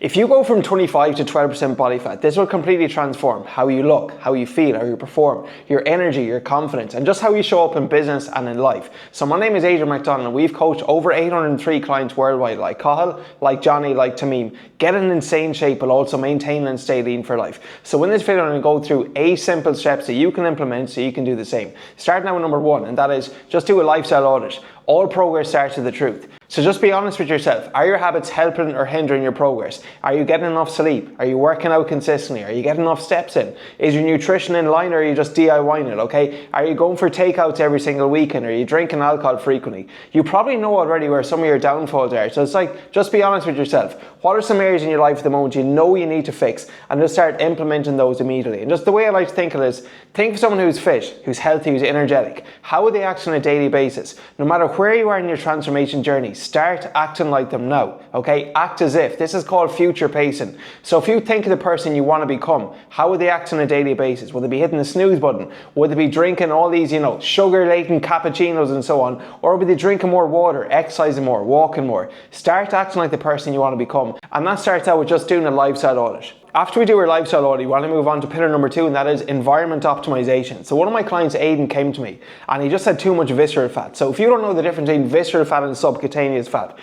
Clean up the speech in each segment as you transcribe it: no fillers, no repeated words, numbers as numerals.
If you go from 25 to 12% body fat, this will completely transform how you look, how you feel, how you perform, your energy, your confidence, and just how you show up in business and in life. So my name is Adrian McDonnell, and we've coached over 803 clients worldwide, like Cathal, like Johnny, like Tamim, get in insane shape, but also maintain and stay lean for life. So in this video, I'm going to go through 8 simple steps that you can implement so you can do the same. Start now with number 1, and that is just do a lifestyle audit. All progress starts with the truth. So just be honest with yourself. Are your habits helping or hindering your progress? Are you getting enough sleep? Are you working out consistently? Are you getting enough steps in? Is your nutrition in line, or are you just DIYing it, okay? Are you going for takeouts every single weekend? Are you drinking alcohol frequently? You probably know already where some of your downfalls are. So it's like, just be honest with yourself. What are some areas in your life at the moment you know you need to fix, and just start implementing those immediately? And just the way I like to think of it is, think of someone who's fit, who's healthy, who's energetic. How would they act on a daily basis? No matter where you are in your transformation journey, start acting like them now, okay? Act as if. This is called future pacing. So if you think of the person you want to become, how would they act on a daily basis? Would they be hitting the snooze button? Would they be drinking all these, sugar-laden cappuccinos and so on? Or would they be drinking more water, exercising more, walking more? Start acting like the person you want to become. And that starts out with just doing a lifestyle audit. After we do our lifestyle audit, we want to move on to pillar number 2, and that is environment optimization. So one of my clients, Aidan, came to me and he just had too much visceral fat. So if you don't know the difference between visceral fat and subcutaneous fat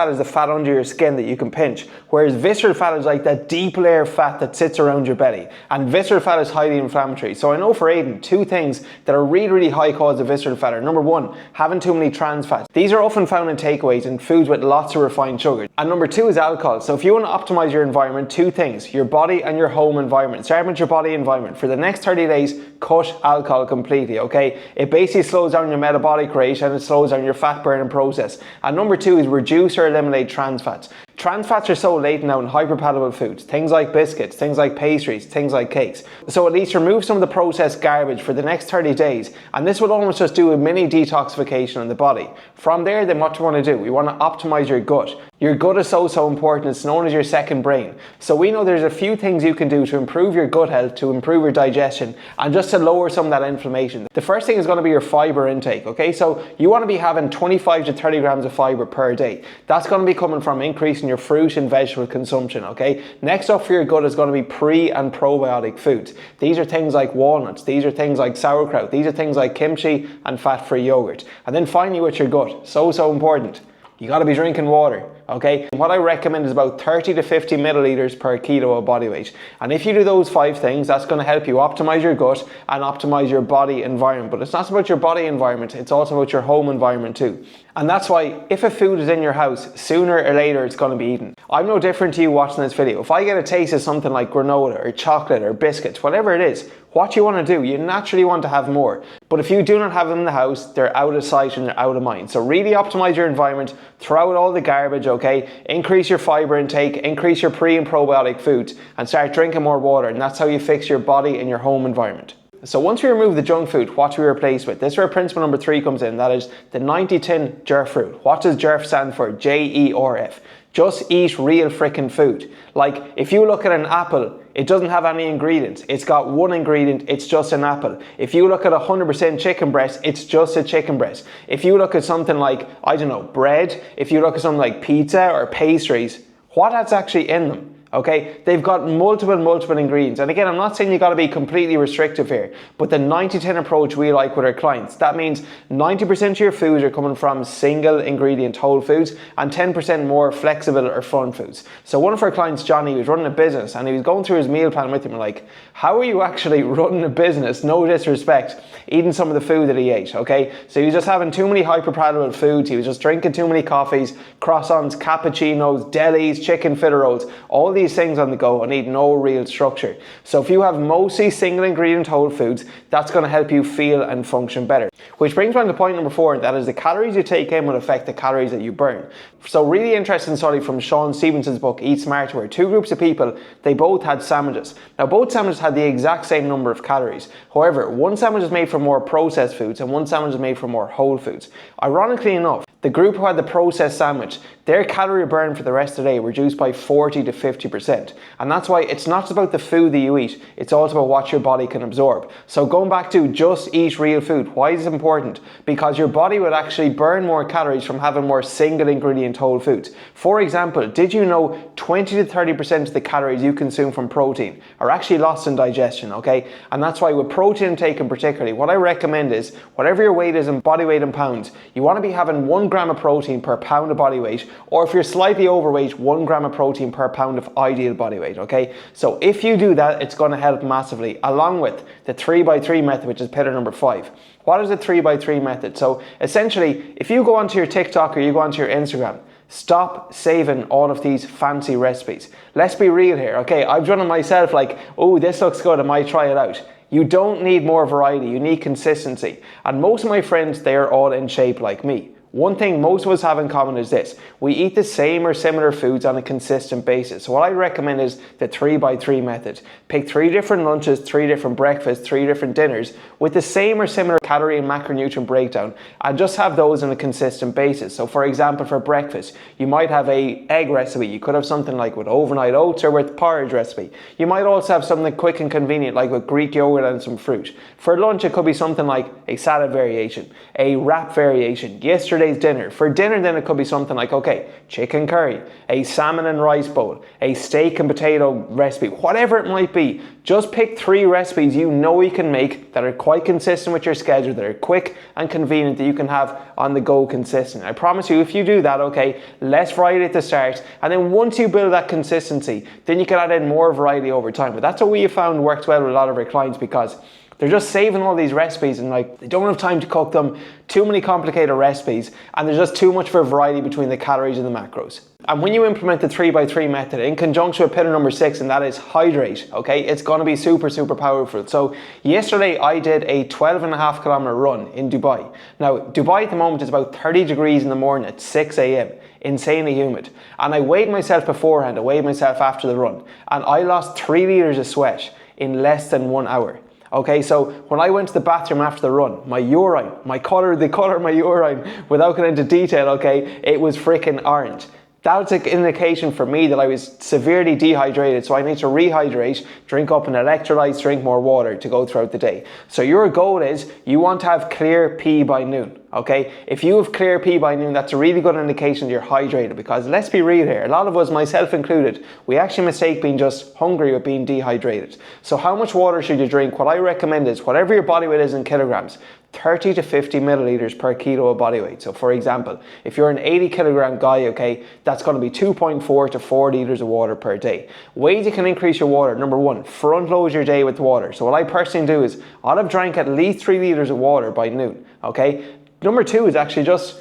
is the fat under your skin that you can pinch, whereas visceral fat is like that deep layer of fat that sits around your belly. And visceral fat is highly inflammatory. So I know for Aidan, 2 things that are really, really high cause of visceral fat are: number 1, having too many trans fats. These are often found in takeaways and foods with lots of refined sugar. And number 2 is alcohol. So if you want to optimize your environment, 2 things: your body and your home environment. Start with your body environment. For the next 30 days, cut alcohol completely, okay? It basically slows down your metabolic rate and it slows down your fat burning process. And number 2 is reduce or eliminate trans fats. Trans fats are so latent now in hyperpalatable foods, things like biscuits, things like pastries, things like cakes. So at least remove some of the processed garbage for the next 30 days, and this will almost just do a mini detoxification in the body. From there, then what do you want to do? We want to optimize your gut. Your gut is so important. It's known as your second brain. So we know there's a few things you can do to improve your gut health, to improve your digestion, and just to lower some of that inflammation. The first thing is going to be your fiber intake, okay? So you want to be having 25 to 30 grams of fiber per day. That's going to be coming from increasing your fruit and vegetable consumption, okay? Next up for your gut is going to be pre and probiotic foods. These are things like walnuts, these are things like sauerkraut, these are things like kimchi and fat-free yogurt. And then finally with your gut, so important, you got to be drinking water, okay? What I recommend is about 30 to 50 milliliters per kilo of body weight. And if you do those 5 things, that's going to help you optimize your gut and optimize your body environment. But it's not about your body environment, it's also about your home environment too. And that's why if a food is in your house, sooner or later it's going to be eaten. I'm no different to you watching this video. If I get a taste of something like granola or chocolate or biscuits, whatever it is, what you want to do, you naturally want to have more. But if you do not have them in the house, they're out of sight and they're out of mind. So really optimize your environment, throw out all the garbage, okay? Increase your fiber intake, increase your pre and probiotic foods, and start drinking more water. And that's how you fix your body and your home environment. So once we remove the junk food, what do we replace with? This is where principle number 3 comes in. That is the 90-10 JERF rule. What does JERF stand for? JERF. Just eat real frickin' food. Like, if you look at an apple, it doesn't have any ingredients. It's got 1 ingredient, it's just an apple. If you look at 100% chicken breast, it's just a chicken breast. If you look at something like, I don't know, bread, if you look at something like pizza or pastries, what's actually in them? Okay, they've got multiple ingredients. And again, I'm not saying you got to be completely restrictive here, but the 90-10 approach we like with our clients. That means 90% of your foods are coming from single ingredient whole foods and 10% more flexible or fun foods. So one of our clients, Johnny, was running a business and he was going through his meal plan with him and like, how are you actually running a business? No disrespect, eating some of the food that he ate, okay? So he was just having too many hyperpalatable foods. He was just drinking too many coffees, croissants, cappuccinos, delis, chicken fillet rolls, all these things on the go and need no real structure. So if you have mostly single ingredient whole foods, that's going to help you feel and function better. Which brings me on to point number 4, that is the calories you take in will affect the calories that you burn. So really interesting study from Sean Stevenson's book, Eat Smarter, where 2 groups of people, they both had sandwiches. Now both sandwiches had the exact same number of calories. However, one sandwich is made from more processed foods and one sandwich is made from more whole foods. Ironically enough, The group who had the processed sandwich, their calorie burn for the rest of the day reduced by 40 to 50%. And that's why it's not just about the food that you eat, it's also about what your body can absorb. So going back to just eat real food, why is it important? Because your body will actually burn more calories from having more single ingredient whole foods. For example, did you know 20 to 30% of the calories you consume from protein are actually lost in digestion, okay? And that's why with protein intake in particularly, what I recommend is, whatever your weight is in body weight in pounds, you want to be having 1 gram of protein per pound of body weight, or if you're slightly overweight, 1 gram of protein per pound of ideal body weight, okay? So if you do that, it's going to help massively, along with the 3x3 method, which is pillar number 5. What is the 3x3 method? So essentially, if you go onto your TikTok or you go onto your Instagram, stop saving all of these fancy recipes. Let's be real here, okay? I've done it myself, like, oh, this looks good, I might try it out. You don't need more variety, you need consistency. And most of my friends, they are all in shape like me. One thing most of us have in common is this: we eat the same or similar foods on a consistent basis. So what I recommend is the 3x3 method. Pick 3 different lunches, 3 different breakfasts, 3 different dinners with the same or similar calorie and macronutrient breakdown, and just have those on a consistent basis. So for example, for breakfast, you might have a egg recipe. You could have something like with overnight oats or with porridge recipe. You might also have something quick and convenient like with Greek yogurt and some fruit. For lunch, it could be something like a salad variation, a wrap variation, yesterday's dinner. For dinner, then it could be something like, okay, chicken curry, a salmon and rice bowl, a steak and potato recipe, whatever it might be. Just pick 3 recipes you know you can make that are quite consistent with your schedule, that are quick and convenient, that you can have on the go consistent. I promise you, if you do that, okay, less variety at the start, and then once you build that consistency, then you can add in more variety over time. But that's what we have found works well with a lot of our clients, because they're just saving all these recipes and like they don't have time to cook them, too many complicated recipes, and there's just too much for variety between the calories and the macros. And when you implement the 3x3 method in conjunction with pillar number 6, and that is hydrate, okay, it's going to be super, super powerful. So yesterday I did a 12.5 kilometer run in Dubai. Now, Dubai at the moment is about 30 degrees in the morning at 6 a.m. Insanely humid. And I weighed myself beforehand, I weighed myself after the run, and I lost 3 liters of sweat in less than 1 hour. Okay, so when I went to the bathroom after the run, my urine, the colour of my urine, without going into detail, okay, it was freaking orange. That's an indication for me that I was severely dehydrated, so I need to rehydrate, drink up an electrolytes, drink more water to go throughout the day. So your goal is you want to have clear pee by noon, okay? If you have clear pee by noon, that's a really good indication that you're hydrated, because let's be real here, a lot of us, myself included, we actually mistake being just hungry with being dehydrated. So how much water should you drink? What I recommend is whatever your body weight is in kilograms, 30 to 50 milliliters per kilo of body weight. So for example, if you're an 80 kilogram guy, okay, that's going to be 2.4 to 4 liters of water per day. Ways you can increase your water: number 1, front load your day with water. So what I personally do is I'll have drank at least 3 liters of water by noon, okay? Number 2 is actually just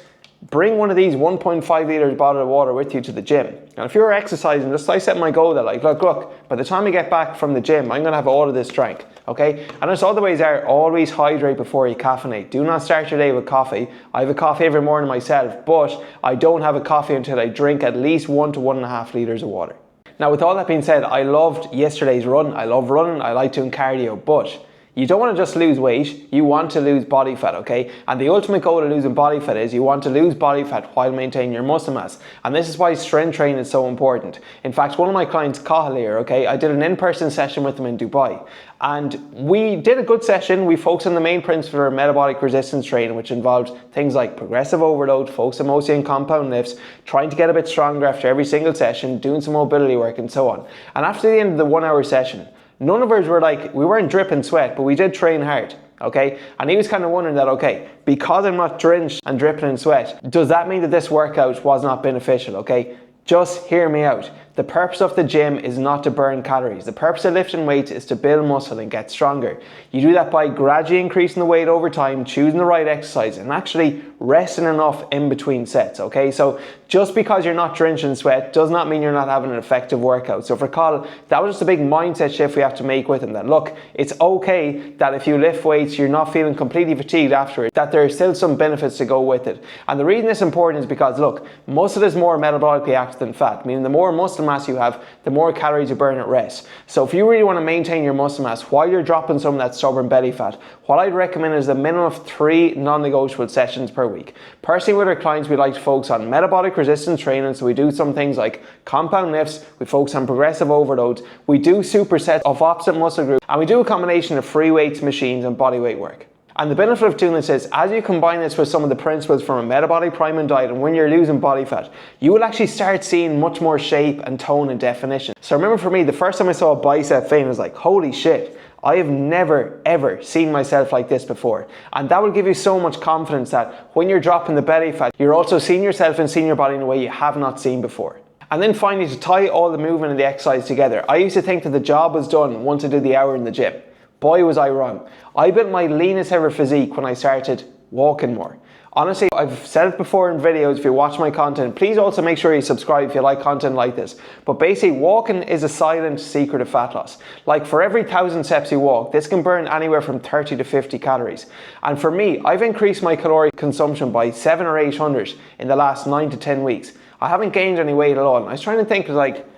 bring one of these 1.5 liters bottle of water with you to the gym. And if you're exercising, just I set my goal that like, look, by the time I get back from the gym, I'm gonna have all of this drank, okay? And there's other ways are, always hydrate before you caffeinate. Do not start your day with coffee. I have a coffee every morning myself, but I don't have a coffee until I drink at least 1 to 1.5 liters of water. Now, with all that being said, I loved yesterday's run. I love running, I like doing cardio, but you don't want to just lose weight, you want to lose body fat, okay? And the ultimate goal of losing body fat is you want to lose body fat while maintaining your muscle mass. And this is why strength training is so important. In fact, one of my clients, Cathal here, okay, I did an in-person session with him in Dubai. And we did a good session. We focused on the main principle of metabolic resistance training, which involved things like progressive overload, focusing mostly on compound lifts, trying to get a bit stronger after every single session, doing some mobility work and so on. And after the end of the 1 hour session, none of us were like, we weren't dripping sweat, but we did train hard, okay? And he was kind of wondering that, okay, because I'm not drenched and dripping in sweat, does that mean that this workout was not beneficial, okay? Just hear me out. The purpose of the gym is not to burn calories. The purpose of lifting weights is to build muscle and get stronger. You do that by gradually increasing the weight over time, choosing the right exercise, and actually resting enough in between sets, okay? So just because you're not drenched in sweat does not mean you're not having an effective workout. So for Cathal, that was just a big mindset shift we have to make with him, that look, it's okay that if you lift weights, you're not feeling completely fatigued after it, that there are still some benefits to go with it. And the reason it's important is because, look, muscle is more metabolically active than fat, meaning the more muscle muscle mass you have, the more calories you burn at rest. So if you really want to maintain your muscle mass while you're dropping some of that stubborn belly fat, what I'd recommend is a minimum of 3 non-negotiable sessions per week. Personally, with our clients, we like to focus on metabolic resistance training, so we do some things like compound lifts, we focus on progressive overloads, we do supersets of opposite muscle groups, and we do a combination of free weights, machines, and body weight work. And the benefit of doing this is, as you combine this with some of the principles from a metabolic priming diet, and when you're losing body fat, you will actually start seeing much more shape and tone and definition. So remember, for me, the first time I saw a bicep vein, I was like, holy shit, I have never ever seen myself like this before. And that will give you so much confidence that when you're dropping the belly fat, you're also seeing yourself and seeing your body in a way you have not seen before. And then finally, to tie all the movement and the exercise together, I used to think that the job was done once I did the hour in the gym. Boy, was I wrong. I built my leanest ever physique when I started walking more. Honestly, I've said it before in videos. If you watch my content, please also make sure you subscribe if you like content like this. But basically, walking is a silent secret of fat loss. Like, for every 1,000 steps you walk, this can burn anywhere from 30 to 50 calories. And for me, I've increased my caloric consumption by 700 or 800 in the last 9 to 10 weeks. I haven't gained any weight at all. And I was trying to think, like,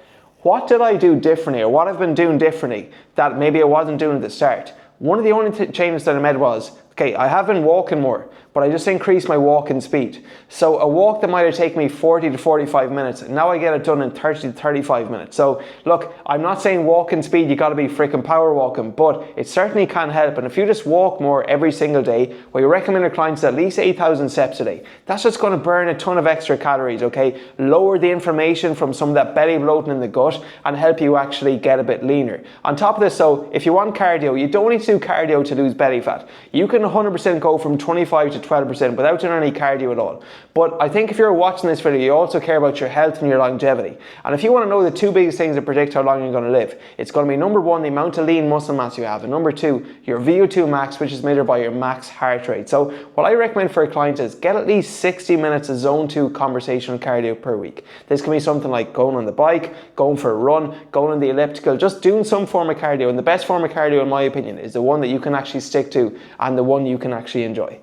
what did I do differently, or what I've been doing differently that maybe I wasn't doing at the start? One of the only changes that I made was, okay, I have been walking more, but I just increased my walking speed. So a walk that might have taken me 40 to 45 minutes, now I get it done in 30 to 35 minutes. So look, I'm not saying walking speed, you gotta be freaking power walking, but it certainly can help. And if you just walk more every single day, we recommend our clients at least 8,000 steps a day. That's just gonna burn a ton of extra calories, okay? Lower the inflammation from some of that belly bloating in the gut and help you actually get a bit leaner. On top of this, though, if you want cardio, you don't need to do cardio to lose belly fat. You can 100% go from 25 to 12% without doing any cardio at all. But I think if you're watching this video, you also care about your health and your longevity. And if you want to know the 2 biggest things that predict how long you're going to live, it's going to be number 1, the amount of lean muscle mass you have, and number 2, your VO2 max, which is measured by your max heart rate. So what I recommend for a client is get at least 60 minutes of zone 2 conversational cardio per week. This can be something like going on the bike, going for a run, going on the elliptical, just doing some form of cardio. And the best form of cardio, in my opinion, is the one that you can actually stick to and the one you can actually enjoy.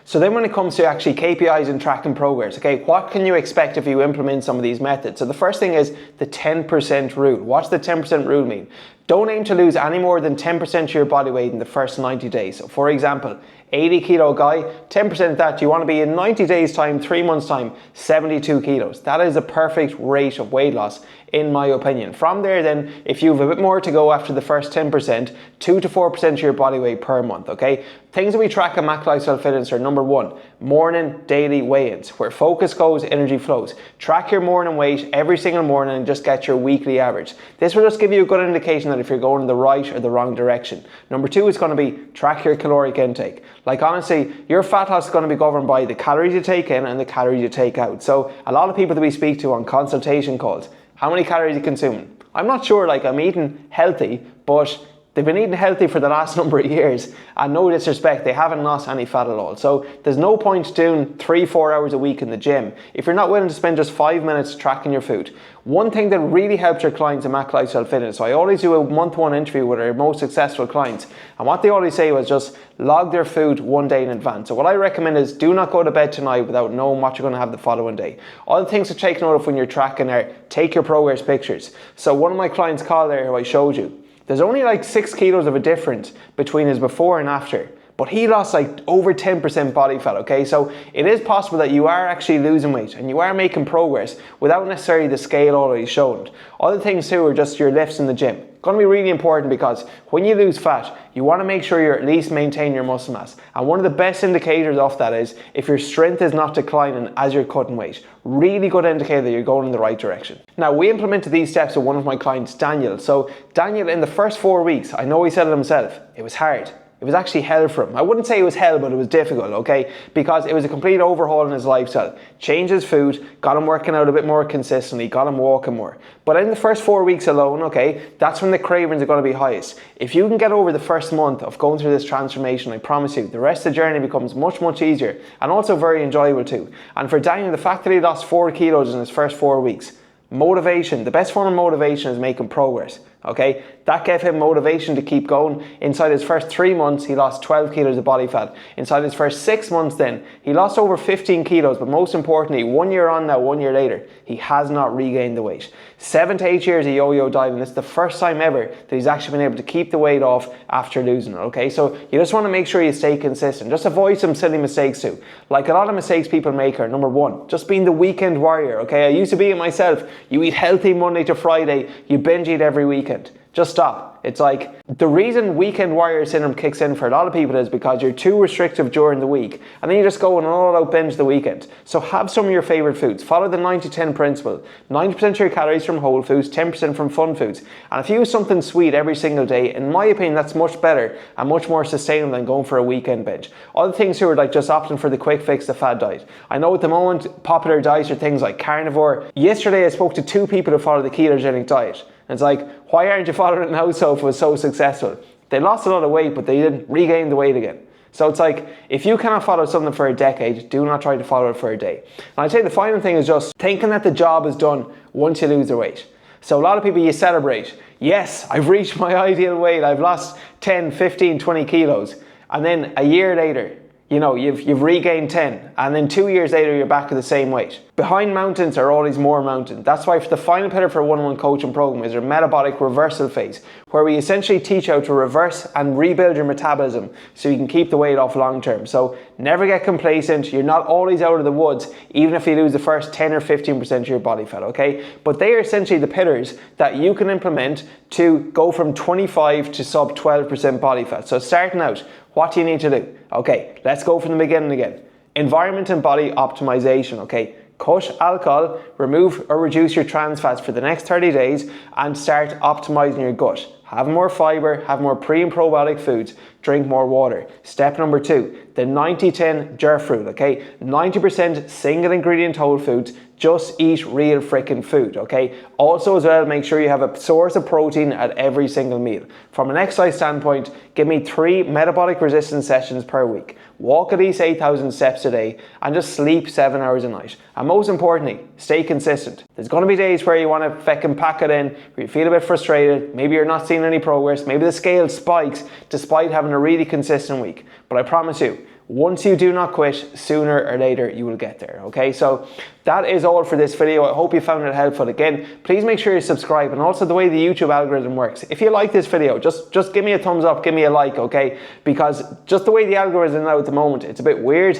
So then when it comes to actually KPIs and tracking progress, okay, what can you expect if you implement some of these methods? So the first thing is the 10% rule. What's the 10% rule mean? Don't aim to lose any more than 10% of your body weight in the first 90 days. So for example, 80 kilo guy, 10% of that, you want to be in 90 days time, 3 months time, 72 kilos. That is a perfect rate of weight loss, in my opinion. From there then, if you have a bit more to go after the first 10%, 2 to 4% of your body weight per month, okay? Things that we track at Mac Lifestyle Fitness are number 1, morning daily weigh-ins. Where focus goes, energy flows. Track your morning weight every single morning and just get your weekly average. This will just give you a good indication that if you're going in the right or the wrong direction. Number 2 is going to be track your caloric intake. Like, honestly, your fat loss is going to be governed by the calories you take in and the calories you take out. So a lot of people that we speak to on consultation calls, how many calories are you consuming? I'm not sure, like, I'm eating healthy, but they've been eating healthy for the last number of years, and no disrespect, they haven't lost any fat at all. So there's no point doing 3-4 hours a week in the gym if you're not willing to spend just 5 minutes tracking your food. One thing that really helps your clients in Mac Lifestyle Fitness, so I always do a month-one interview with our most successful clients, and what they always say was just log their food 1 day in advance. So what I recommend is do not go to bed tonight without knowing what you're going to have the following day. All the things to take note of when you're tracking are take your progress pictures. So one of my clients, Cathal there, who I showed you, there's only like 6 kilos of a difference between his before and after, but he lost like over 10% body fat, okay? So it is possible that you are actually losing weight and you are making progress without necessarily the scale already shown. Other things too are just your lifts in the gym. Going to be really important because when you lose fat, you want to make sure you're at least maintaining your muscle mass. And one of the best indicators of that is if your strength is not declining as you're cutting weight. Really good indicator that you're going in the right direction. Now, we implemented these steps with one of my clients, Daniel. So Daniel, in the first 4 weeks, I know he said it himself, it was hard. It was actually hell for him. I wouldn't say it was hell, but it was difficult, okay? Because it was a complete overhaul in his lifestyle. Changed his food, got him working out a bit more consistently, got him walking more. But in the first 4 weeks alone, okay, that's when the cravings are going to be highest. If you can get over the first month of going through this transformation, I promise you, the rest of the journey becomes much, much easier and also very enjoyable too. And for Daniel, the fact that he lost 4 kilos in his first 4 weeks, motivation, the best form of motivation is making progress. okay? That gave him motivation to keep going. Inside his first 3 months, he lost 12 kilos of body fat. Inside his first 6 months then, he lost over 15 kilos, but most importantly, 1 year on now, 1 year later, he has not regained the weight. 7 to 8 years of yo-yo dieting, this is the first time ever that he's actually been able to keep the weight off after losing it, okay? So you just want to make sure you stay consistent. Just avoid some silly mistakes too. Like a lot of mistakes people make are, number one, just being the weekend warrior, okay? I used to be it myself. You eat healthy Monday to Friday, you binge eat every weekend. Just stop. It's like the reason weekend warrior syndrome kicks in for a lot of people is because you're too restrictive during the week and then you just go and all out binge the weekend. So have some of your favorite foods. Follow the 90-10 principle. 90% of your calories from whole foods, 10% from fun foods. And if you use something sweet every single day, in my opinion, that's much better and much more sustainable than going for a weekend binge. Other things who are like just opting for the quick fix, the fad diet. I know at the moment, popular diets are things like carnivore. Yesterday, I spoke to 2 people who follow the ketogenic diet. And it's like, why aren't you following it now so if it was so successful? They lost a lot of weight, but they didn't regain the weight again. So it's like, if you cannot follow something for a decade, do not try to follow it for a day. And I'd say the final thing is just thinking that the job is done once you lose the weight. So a lot of people, you celebrate. Yes, I've reached my ideal weight. I've lost 10, 15, 20 kilos. And then a year later, you know, you've regained 10, and then 2 years later you're back at the same weight. Behind mountains are always more mountains. That's why for the final pillar for a one-on-one coaching program is our metabolic reversal phase, where we essentially teach how to reverse and rebuild your metabolism so you can keep the weight off long term. So never get complacent. You're not always out of the woods, even if you lose the first 10 or 15% of your body fat, okay? But they are essentially the pillars that you can implement to go from 25 to sub 12% body fat. So starting out, what do you need to do? Okay, let's go from the beginning again. Environment and body optimization, okay? Cut alcohol, remove or reduce your trans fats for the next 30 days and start optimizing your gut. Have more fiber, have more pre and probiotic foods, drink more water. Step number 2, the 90-10 JERF rule, okay? 90% single ingredient whole foods, just eat real freaking food, okay? Also as well, make sure you have a source of protein at every single meal. From an exercise standpoint, give me 3 metabolic resistance sessions per week. Walk at least 8,000 steps a day and just sleep 7 hours a night. And most importantly, stay consistent. There's gonna be days where you wanna feckin' pack it in, where you feel a bit frustrated, maybe you're not seeing any progress, maybe the scale spikes despite having a really consistent week. But I promise you, once you do not quit, sooner or later you will get there, okay? So that is all for this video. I hope you found it helpful. Again, please make sure you subscribe, and also the way the YouTube algorithm works. If you like this video, just give me a thumbs up, give me a like, okay? Because just the way the algorithm is now at the moment, it's a bit weird.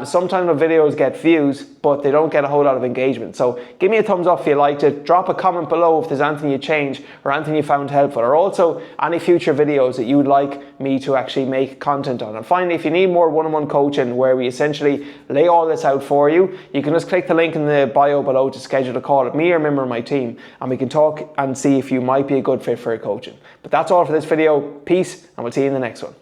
Sometimes my videos get views, but they don't get a whole lot of engagement. So give me a thumbs up if you liked it. Drop a comment below if there's anything you change or anything you found helpful, or also any future videos that you would like me to actually make content on. And finally, if you need more one-on-one coaching where we essentially lay all this out for you, you can just click the link in the bio below to schedule a call with me or a member of my team, and we can talk and see if you might be a good fit for a coaching. But that's all for this video. Peace, and we'll see you in the next one.